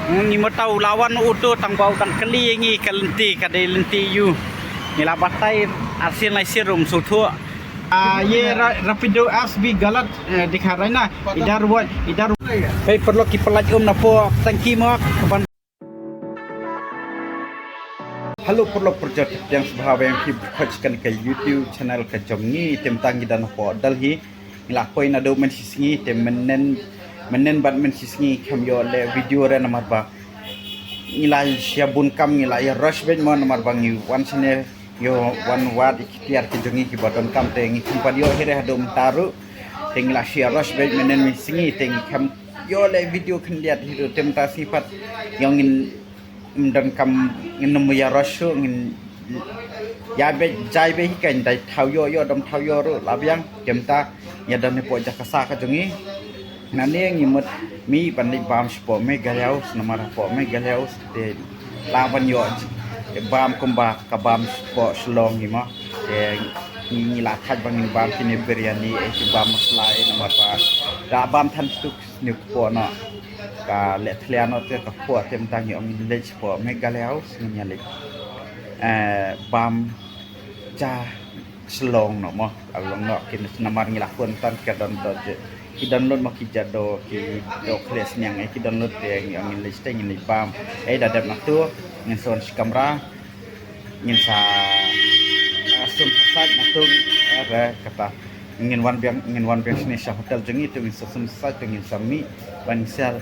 Ni mo tahu lawan uto tang bau tang keli ngi kalenti kadai lenti yu. Ni la batai arsin lai sirum sutu. Ye rapido SB galat dikharana idar hey perlu ki pelaj na po tangki mo kapan. Halo perlu project yang sebahawa yang kita ke YouTube channel ke jongi tentang dan po dalhi ngilakoi na do men sisingi tem menen bat men sisingi kam yo le video re namar ba ngilai siabun kam ngilai rush ben mo namar ba ngi one channel yo one word ikhtiar ke jongi ki badon kam te ngi kumpadio here hado mtaru te ngila share rush ben menen sisingi te ngi kam yo le video kendiat hidu tem ta sifat yang ngin dan kam ngin ya rush ngin ya be jai be hikan dai thau yo dom thau yo ro labyang kemta ya dan ne po jakasa ka jongi nane ngi mut mi pan ni bam spo me galeus namara po me galeus de lawan yo de bam kumba ka bam spo slong ni mo de ni la thaj bang ni bam kini biryani e ki bam masla e namara da bam than stuk ni po no ka le thliano te ka po tem tang yo mi le spo me galeus ni le bam cha selong no mo along no kin namar ngila pun tan ka don do ki download mo ki jado ki do kles nyang ki download de yang in list ngin bam dadap nak tu ngin son kamera ngin sa sum sat nak tu kata ngin wan biang sini sa hotel jengi tu ngin sum sat ngin sami ban sel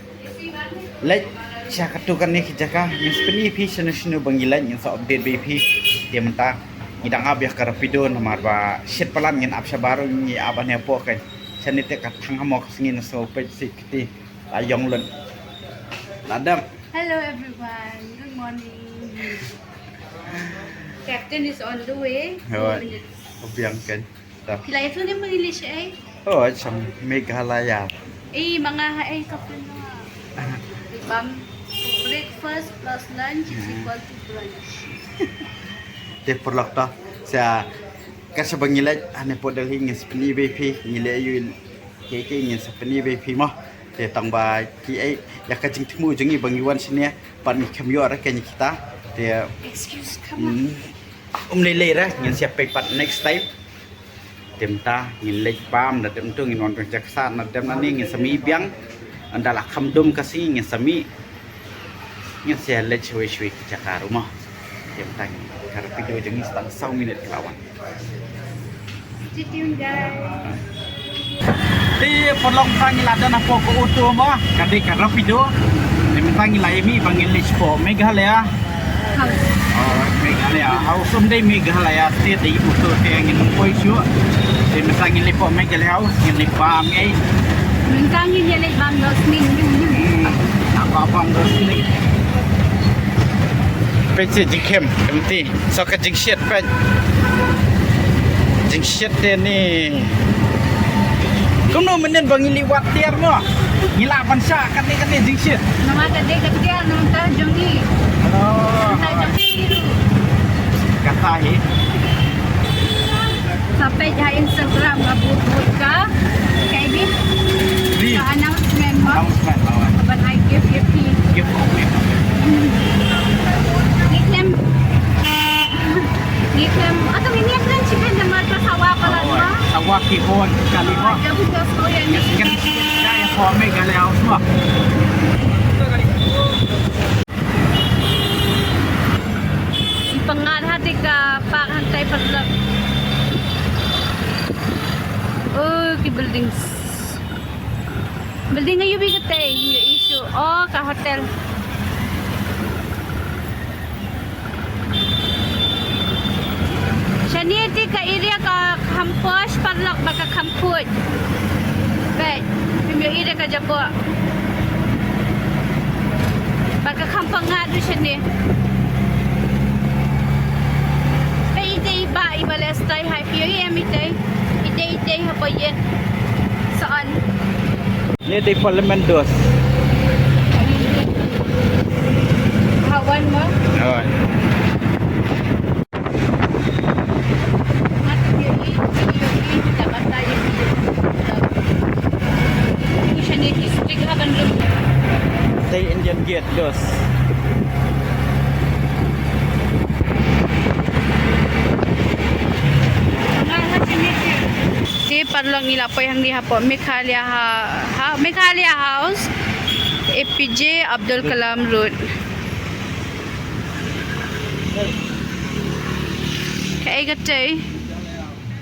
let cha katukan ni kijaka ngin speni pi senu bangilan ngin sa update bp dia mentah idang abiah ka rapido namar ba shit palan ngin apsa baru ni abane po kan sanite ka thang hamok ngin so pe sikti ayong lun ladam. Hello everyone, good morning. Captain is on the way. Obiang kan ta Kilay ito ni English eh. Sam Meghalaya Mga kapin na. Bam, breakfast plus lunch is equal to brunch. te perlak ta sa kasi bangilaj ane po dalhi ngin spini bp ngile yu ke ngin spini bp mo te tang ba ki ai ya ka jing tmu jingi bangiwan sini pan mi kamyo ara ken kita te Excuse, come on. lele ra ngin siap pe pat next time temta ngin lej pam na tem tu ngin on jaksa na tem nani ngin sami biang andala khamdum kasi ngin sami ngin sia lej shwe jakar rumah temta karena video jengi setang 1 minit lawan. Stay tuned guys. Di polong tangi lada na po ko uto mo kadi karena video di tangi laimi bangil lispo Meghalaya. Meghalaya house day Meghalaya state di uto te ngin poi syu di tangi lipo Meghalaya ngin lipam ai Mintangin niya like bang dos min. apa dos ni pece jikem emti so ka jingshit pe jingshit ni kuno menen bang liwat tiar mo ngila pansa kate jingshit Nama gede nung ta jongi. Ta jongi. kata hi Sampai di Instagram ngabut ka kay bib. Sa announcement mo. lawan Ban I give give Nikem atau ini kan chicken na magkasawa pala mo. sawaki hon kali mo Gabi ko so yan. kan ya po Meghalaya mo Pangarhati ka pakantay paglag. Oh, ki buildings. Building ngayon bigat yung issue. Oh, ka hotel. Shaniti ka area ka campus padlak baka kamput. Bet, yung area ka japo. Baka kampang nga doon siya ni. Ba ibales tayo hay piyo ite hapoyen saan ni di parlimen dos hawan mo oh at piyo dapat tayo siya ni district haban tay Indian dia dos. Di parlong ila po yang dihapo Meghalaya House, APJ Abdul Kalam Road. Kaya gatay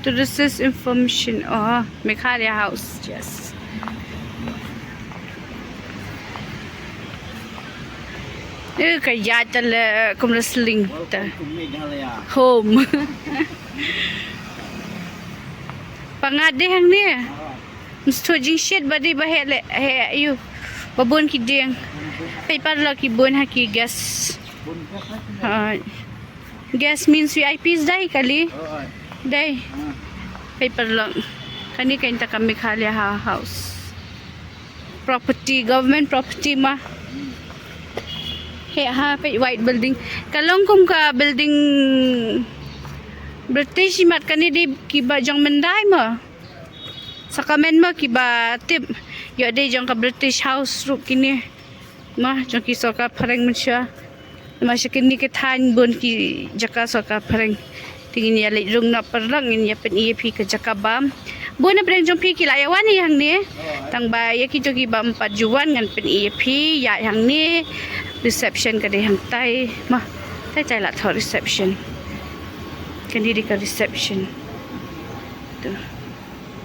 to receive information. Oh, Meghalaya House. Yes. Kaya tala kumrasling ta. Home. Pangadeh ni. Mesti jing shed badi bahek le ayu. Babon ki ding. Pai parla ki bon haki gas. Gas means VIPs dai kali. Dai. Pai parla. Kani kain ta kami Meghalaya House. Property, government property mah. Pai white building. Kalong kum ka building British mat kani di kiba jong mendai ma. Sa kamen ma kiba tip. Yo de jong ka British house ru kini. Ma jong ki soka pareng mensya. Ma sya kini ke than bon ki jaka soka pareng. Tingin ya le rung na parlang in ya pen EP ke jaka bam. Bon na pareng jong pi ki layawan ni hang ni. Tang ba ya ki jogi bam 4 juan ngan pen EP ya hang ni. Reception ka de hang tai ma. Tai la tho reception. Kandiri ka reception. Tu.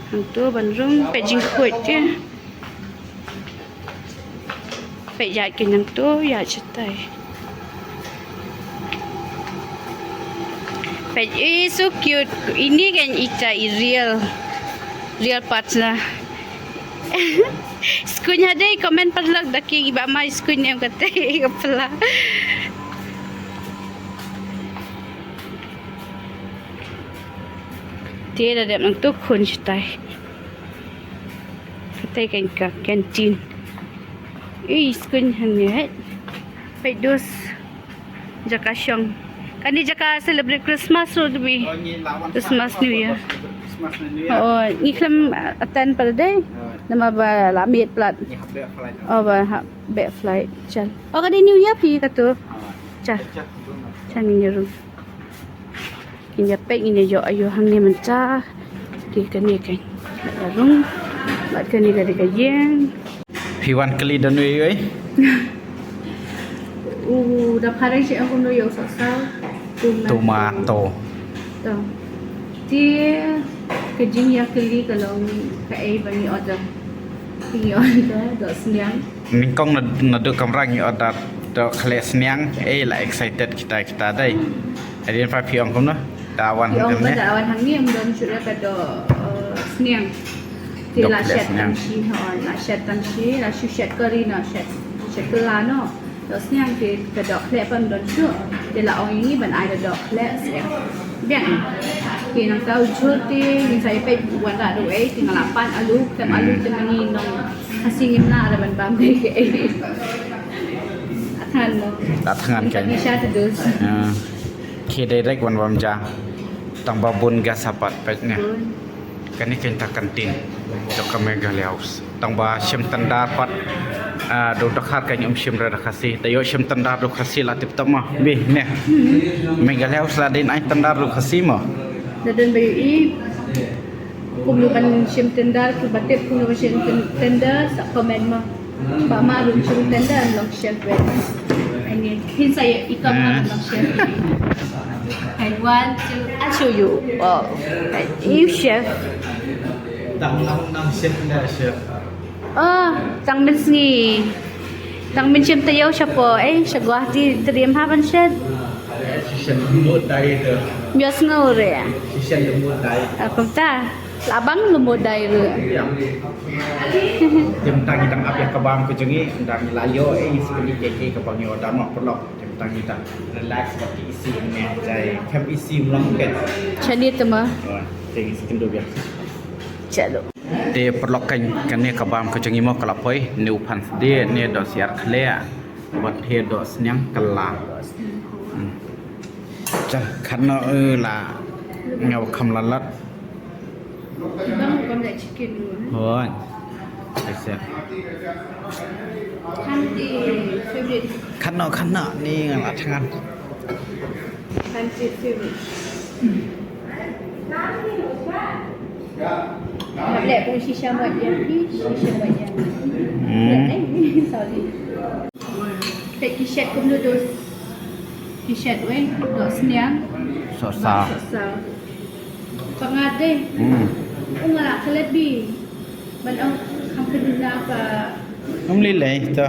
Hang tu banrung pejing kuat je. Pejak kenyang tu ya cetai. Pej so cute. Ini kan ita real partner. Skunya deh komen perlak daki iba mai skunya kata kepala. Dia ada nang tu kun cetai. Kata kan ka kantin. Skun hanya. Pai dos jaka syong. Kan ni jaka celebrate Christmas tu bi. Christmas New Year. Oh, ni kelam atan pada day. Nama ba lamit plat. Oh ba back flight. Chal. Oh kan New Year pi kata. Chal. Chal ni rum. Kinya pek ini jo ayo hang ni mencah. Di kan ni kan. Larung. Bat kan ni dari kajian. Piwan kali dan oi. Dah parang si aku no yung sasaw. Tomato. Tu. Dia kejing ya kali kalau kai bani order. Tinggi order dah seniang. Ningkong nadu kamrang ni order do khale sniang la excited kita dai. Adin fa piong kom no. Dawan Yung kan ni. dawan hang ni ang don sudah pada seniang. Thì là sét tăng chi hỏi là sét tăng chi là su sét curry nó sét cơ lá nó đó xem thì cái đọt lẹ phần đón trước thì là ông ấy vẫn ai được đọt lẹ sẽ biết thì nó cao chút thì mình thấy phải quan là đồ ấy thì là pan alu kem alu thì mình nong kasih ngim na ada ban bam cái athan Tangan kan. bisa terus Ki direct wan ja. Tang babun gas sapat peknya. Kan ni kita kantin. Jaka Meghalaya House. Tang ba syam tandar pat do dakhat kan yum syam ra khasi. Tayo syam tandar do khasi la tip tama. Bi ne. Meghalaya House la din ai tandar do khasi ma. Dan bayu i kumlukan syam tendar ke batik kumlukan syam tendar sa komen ma. Ba ma rum syam tendar long chef bread. Ini hin saya ikam long chef. I want to show you. Wow. You chef. Tang chef na chef. Tang bên sngi. Tang bên chim tayo siya po. Siya Guwahati Dream Haven Shed. Shishan lumod dai tu. Bias ngore. Shishan lumod dai. Kumta. Labang lumuday ro. Tim tangi tang apya kabam ko jengi ndang layo sekali keke kabang yo dama pelok. Tim tangi tang relax baki isi ne jai kem isi mlang ket. Chani tama. Jadi sekindo biar. Chalo. Dia perlokan kene kabam ko jengi mo kalapoi new pan dia ne do siar khlea. Wat he do snyang kala. Cha khana la ngaw kham lalat. Ibang kon chicken. Thôi. Được chưa? Kanti favorite. Kana ni ngalah tangan. Kanti favorite. Nak beli pun shisha buat dia ni, shisha buat dia. Sorry. Take t-shirt kum dulu. T-shirt weh, dok seniang. Sosa. Pengade. Ngalah kelebi. Ban company na pa. Lilay to.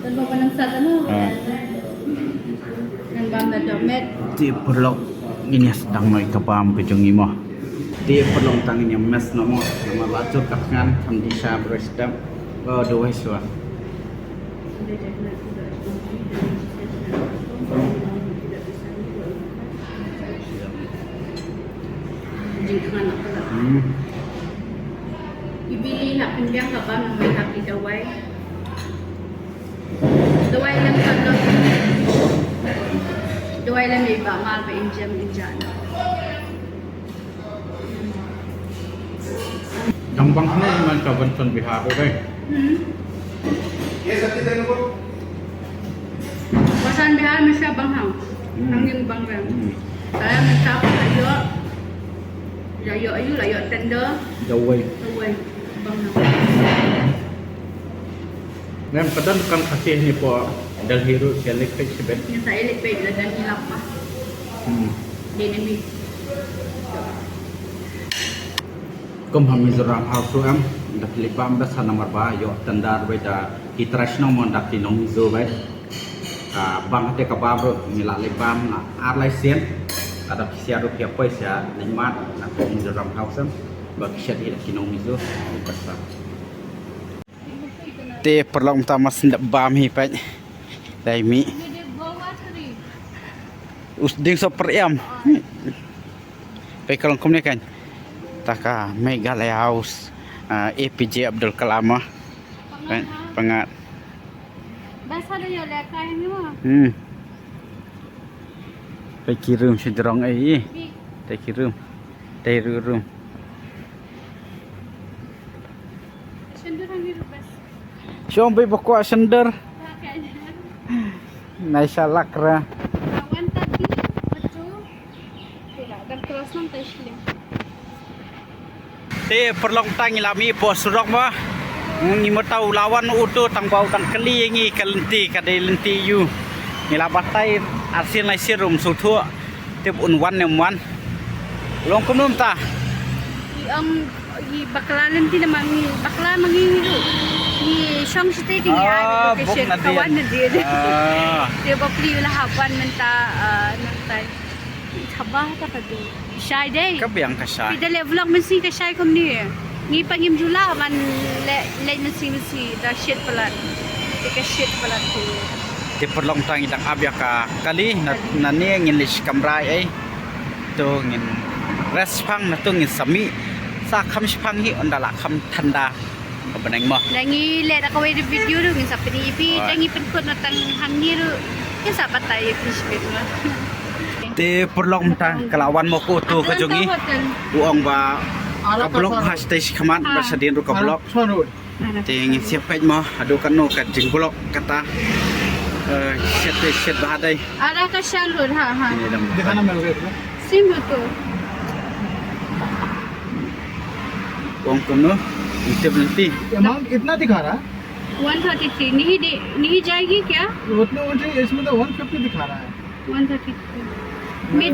Dan bawa nang sa ano. Nang bangga domet. Ti perlu ini sedang mai kapam ke jongi mo. Ti perlu tang ini mes nomo nama lacur kapngan kondisa beresdam. Dua iswa. Jingkan apa lah. Ibili nak pinjam ke bank nak bayar di dawai. Dawai lang kalau dawai lang may bamal pa injam injan. Yang bang ni man kawan bihar deh. Pasan bihar mesti bang hang. Hangin bang ram. Saya minta ayo. Ayo tender. Dawai. Dawai bang hang. Nem kadang kan kasih ni po dal hero sialik page sebet. Yang saya elek baik dan hilap mah. Dynamic. Kum hami zorang hausu am dak libam bas nomor ba yo tandar we da hitrashno mon dak tinong zo bai. Bang te ka babro mila libam na arlai sien ada kisia rupiah paisa nikmat na kum zorang hausam ba kisia di tinong zo basta. Te perlu utama sendak bam hi pai. Dai mi. Usding super am. Pai kalau kum ni kan. Taka Meghalaya House APJ Abdul Kalam pengat Bahasa dia lekai ni mah. Pai kirim sederong ai tai kirim tai rurum Sendur ni rupas. syom bai bakwa sender nai salakra Kawan tadi betul. Tidak dan kelas nanti sih. te perlong tang ilami bos rok ma ngi matau lawan utu tang bau tang keli ngi kalenti kadai lenti yu ngila batai arsin lai sirum sutu te un wan nem wan long kunum ta Bakalan ti naman ni bakla mangingi do. Ni syong site ti ya location kawan na dia. Dia bakli lah hapan menta nantai. Thabah ta kadu. Shy day. kabyang kasay Pidale vlog mesti ka shy kom ni. Ni pangim jula man le mesti da shit pelat. Tika shit pelat tu. te perlong tang idang abya ka kali na ni ngin lish kamrai ai to ngin respang na to ngin sami sa kham shpang hi ondala kham thanda kabanang mo Dangi le da kawai de video do ngin sa pinipi dangi penkot na tang hangni do. Ngin sa patay fish bit mo. te perlong tang kalawan mo ko to ka jongi uong ba kablok hashtag khamat bersadin ru kablok te ngin siap page mo adu kan no ka jing blok kata set bahadai Ada ka siyang road ha. ini dam दिखाना मिल गया Sim to. uong kono ite benti amount इतना दिखा रहा है 133 नहीं जाएगी क्या? उतने मुझे इसमें तो 150 दिखा रहा है 133 मैं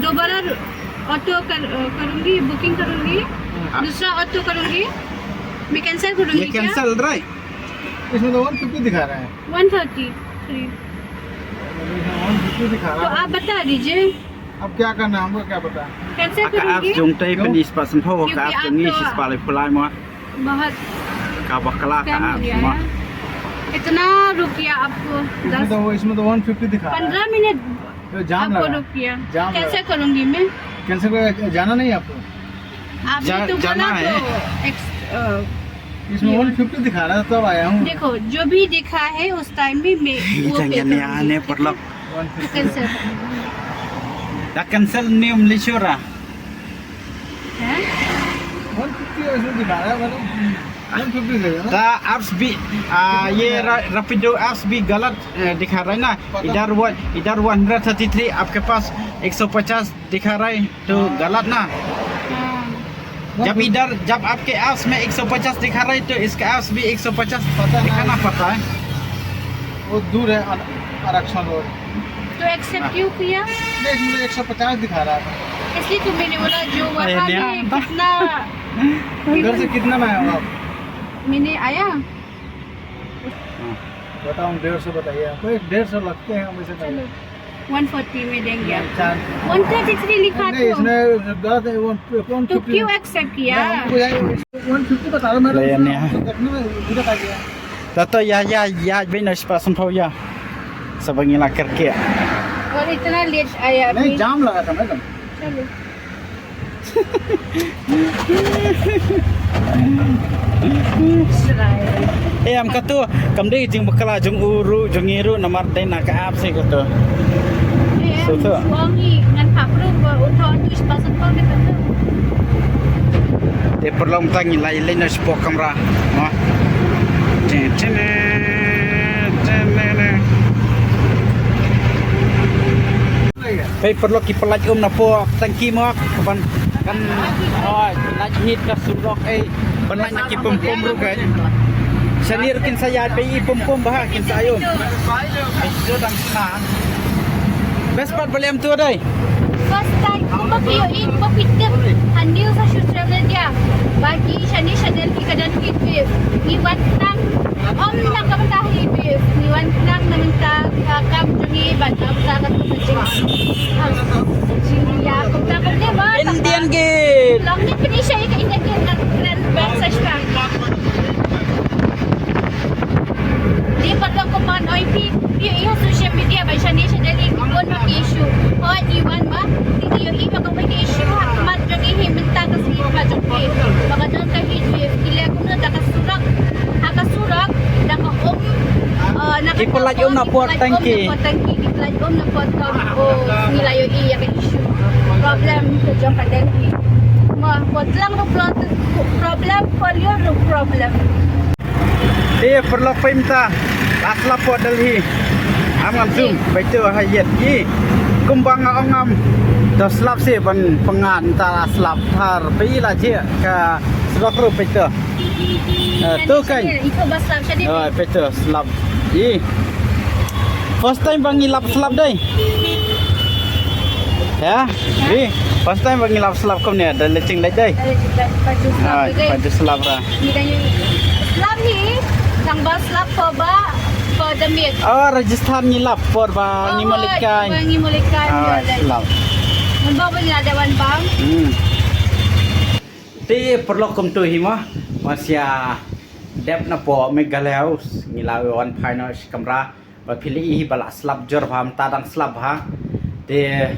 दोबारा ऑटो करूंगी बुकिंग करूंगी दूसरा ऑटो करूंगी मैं कैंसिल करूंगी ye क्या? cancel right इसमें तो 150 दिखा रहा है 133 150 दिखा तो रहा है आप बता दीजिए अब क्या करना है हमको क्या पता कैंसिल aka ap करूंगी jung tai penis pa sempo ka ap jongi sis palai pulai mo बहुत ka bakala ka कम हो ap गया mo है इतना रुपया आपको इसमें तो 150 दिखा रहा 15 मिनट है तो जाम आपको लगा रुपया जाम कैसे करूंगी मैं कैंसिल कर जाना नहीं है आपको आपने तो जाना बोला है। तो इसमें 150 दिखा रहा था तब आया हूँ देखो जो भी दिखा है उस टाइम भी मैं वो पे jangan ya ane perlok 150 cancel da cancel ni lisura है 150 इसमें दिखा रहा है मतलब 150 दे ना ता एप्स भी ये रैपिडो एप्स भी गलत दिखा रहा है ना इधर 133 आपके पास 150 दिखा रहा है तो गलत ना जब आपके एप्स में 150 दिखा रहा है तो इसका एप्स भी 150 पता है। दिखाना पड़ता है वो दूर है आरक्षण रोड तो एक्सेप्ट क्यों किया? नहीं इसमें 150 दिखा रहा था इसलिए तो मैंने बोला जो वहाँ नया में कितना इधर से कितना में आया आप मैंने आया बताओ 150 बताइए आपको 150 लगते हैं हम ऐसे चलो 140 में देंगे आपको चार 133 लिखा नहीं तो इसमें गलत है तो क्यों एक्सेप्ट किया? 150 बता रहा हूँ ले आने हैं। देखने में इधर आ गया तो या बिना पासन भैया सब ngilah kerja और इतना लेट आया नहीं अभी जाम लगा था मैडम चलो am katu kamdi jing bakala jung uru jung iru nomor dai nak app sih katu Betul. Suami dengan Pak Pro untuk tulis pasal kau ni kata. dia perlu tangi lai lai na spok kamera no cene Hei perlu ki pelaj na po tangki mo kapan kan oh laj hit ka surok banyak nak ki pom ru kan sanir kin saya pe pom bah kin sayum ai dang sana best part boleh am tu dai First time kumba piyoin kumba pitem handil sa social media. Bagi channel ki kadan ki wave. Iwan nang lang kamentahi wave. Iwan nang namenta kam jungi bantam sa kat sa ya kumta ko de ba. Indian gate Lang ni kini siya ka Indian gate grand message ka. Di paglang ko man OIP piyo social media ba channel ki kon mag issue. Hoy iwan ba video iba ko may issue hakmat jungi himenta kasi ba jungi. Baka doon ka video kila ko na nakasurak naka Ipalaj na po tangki. Ipalaj na po tangki o nilayo iya ka issue. Problem sa dyan ka Delhi. Wag lang no problem follow no problem. dia perlu minta asla po Delhi amam zoom betul hayat ji kumbang ngam dah slap sih pengan ta slap thar pi la je ka slap ru betul tu kan Ito ba slap siya din? oh betul slap ji first time bang ngilap slap dai ya ji first time bang ngilap slap kom ni ada lecing dai Baju slap ah juga. pada slap ra Ni dan yung slap ni sang ba slap po ba po damit. oh Rajasthan ngilap por ba ngimalikan Ngimulikan. ah slap Membawa ba nila dewan bang? Ti perlu kum tu hima masya dep na po megaleu ngilaw wan phino kamera ba phili hi bala slap jor pham tadang slap ha te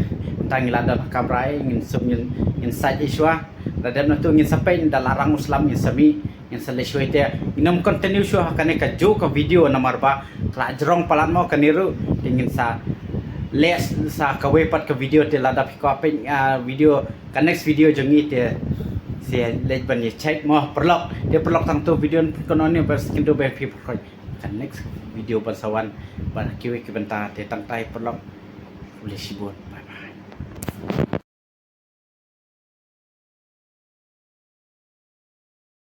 tangila dal kamera ngin sum ngin side iswa da dep na tu ngin sampai dalarang muslim ngin sami ngin selesai te inam continue shu hakane ka jo ka video namar ba kla jrong palan mo kaniru ingin sa les sa kawepat ka video te lada ko apen video ka next video jongi te se lej ban ye check mo perlok dia perlok tang tu video kono ni bas kindo be pi ko ka next video pasawan ba kiwe ki benta te tang tai perlok boleh sibut bye bye